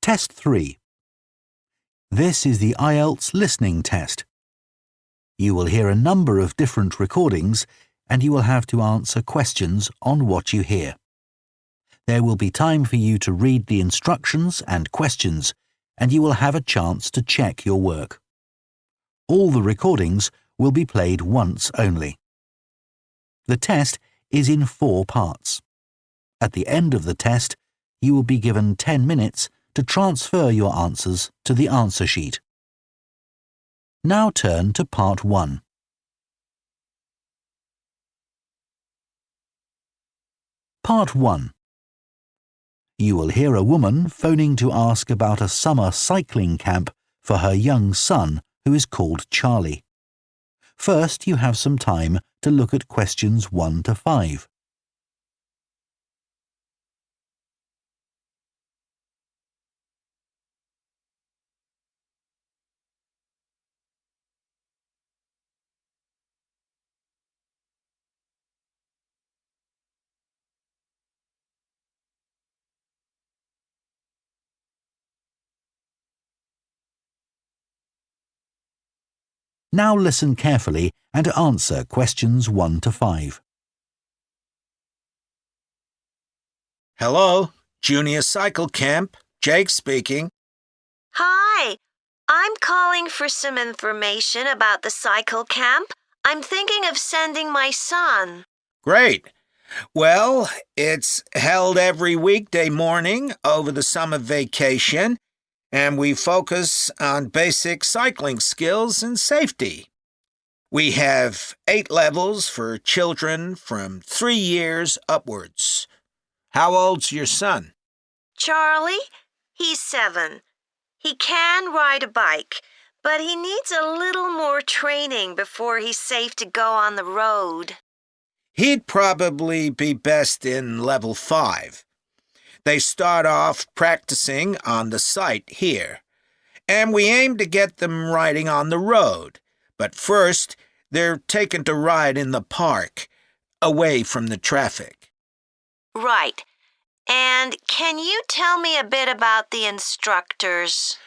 Test 3. This is the IELTS listening test. You will hear a number of different recordings and you will have to answer questions on what you hear. There will be time for you to read the instructions and questions and you will have a chance to check your work. All the recordings will be played once only. The test is in 4 parts. At the end of the test, you will be given 10 minutes to transfer your answers to the answer sheet. Now turn to Part 1. Part 1. You will hear a woman phoning to ask about a summer cycling camp for her young son who is called Charlie. First, you have some time to look at questions 1 to 5. Now listen carefully and answer questions 1 to 5. Hello, Junior Cycle Camp. Jake speaking. Hi, I'm calling for some information about the cycle camp. I'm thinking of sending my son. Great. Well, it's held every weekday morning over the summer vacation, and we focus on basic cycling skills and safety. We have 8 levels for children from 3 years upwards. How old's your son? Charlie, he's 7. He can ride a bike, but he needs a little more training before he's safe to go on the road. He'd probably be best in level 5. They start off practicing on the site here, and we aim to get them riding on the road. But first, they're taken to ride in the park, away from the traffic. Right. And can you tell me a bit about the instructors?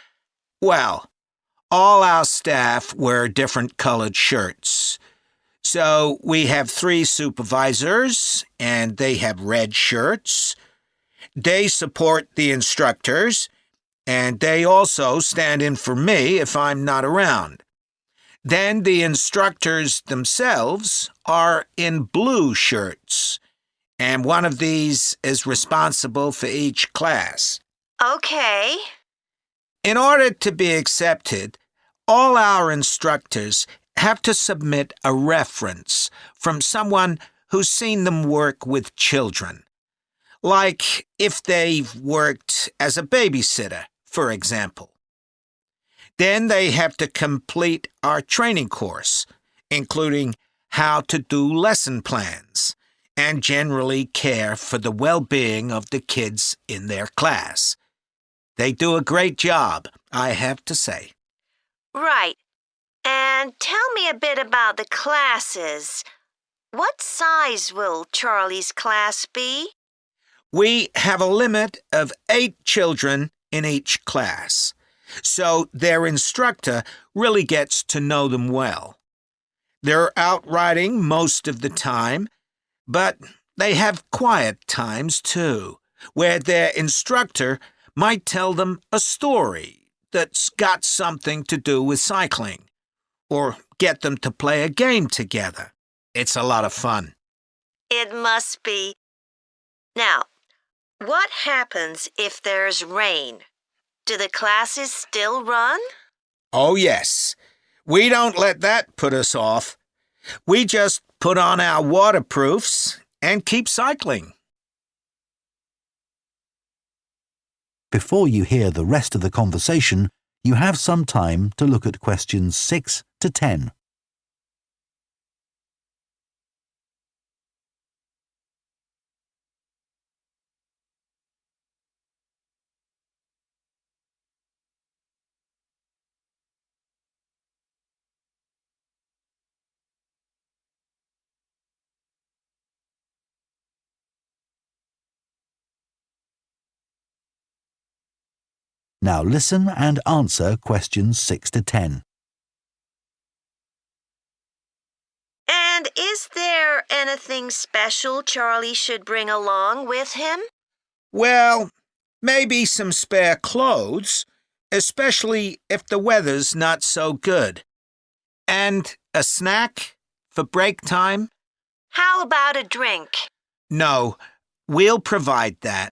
Well, all our staff wear different colored shirts. So we have 3 supervisors, and they have red shirts. They support the instructors, and they also stand in for me if I'm not around. Then the instructors themselves are in blue shirts, and one of these is responsible for each class. Okay. In order to be accepted, all our instructors have to submit a reference from someone who's seen them work with children. Like if they've worked as a babysitter, for example. Then they have to complete our training course, including how to do lesson plans and generally care for the well-being of the kids in their class. They do a great job, I have to say. Right. And tell me a bit about the classes. What size will Charlie's class be? We have a limit of 8 children in each class, so their instructor really gets to know them well. They're out riding most of the time, but they have quiet times too, where their instructor might tell them a story that's got something to do with cycling, or get them to play a game together. It's a lot of fun. It must be. Now, what happens if there's rain? Do the classes still run? Oh, yes. We don't let that put us off. We just put on our waterproofs and keep cycling. Before you hear the rest of the conversation, you have some time to look at questions 6 to 10. Now listen and answer questions 6 to 10. And is there anything special Charlie should bring along with him? Well, maybe some spare clothes, especially if the weather's not so good. And a snack for break time? How about a drink? No, we'll provide that.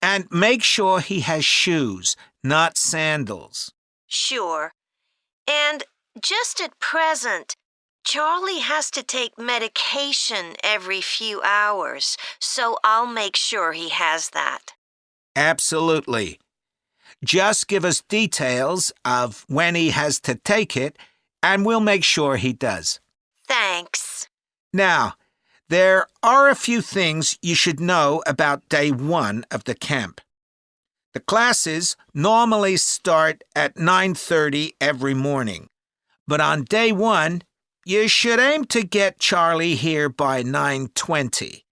And make sure he has shoes, not sandals. Sure. And just at present, Charlie has to take medication every few hours, so I'll make sure he has that. Absolutely. Just give us details of when he has to take it, and we'll make sure he does. Thanks. Now, there are a few things you should know about day 1 of the camp. The classes normally start at 9:30 every morning, but on day 1, you should aim to get Charlie here by 9:20.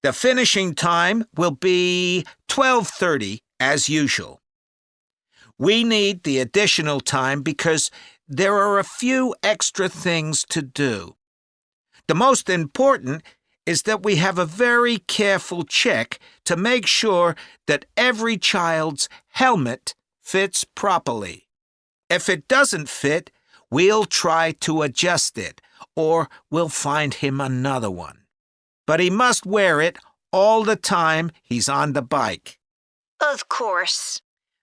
The finishing time will be 12:30 as usual. We need the additional time because there are a few extra things to do. The most important is that we have a very careful check to make sure that every child's helmet fits properly. If it doesn't fit, we'll try to adjust it, or we'll find him another one. But he must wear it all the time he's on the bike. Of course.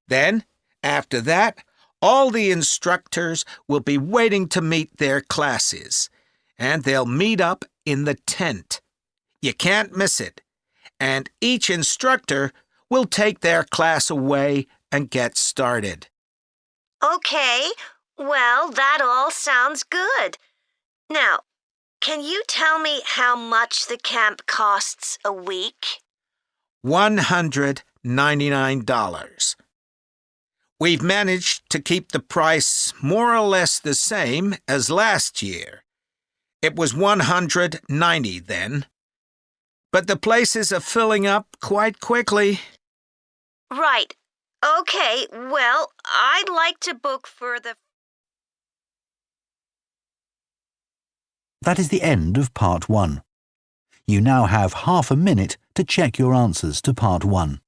Then, after that, all the instructors will be waiting to meet their classes, and they'll meet up in the tent. You can't miss it, and each instructor will take their class away and get started. Okay, well, that all sounds good. Now, can you tell me how much the camp costs a week? $199. We've managed to keep the price more or less the same as last year. It was $190 then. But the places are filling up quite quickly. Right. Okay, well, I'd like to book for the... That is the end of part 1. You now have half a minute to check your answers to part 1.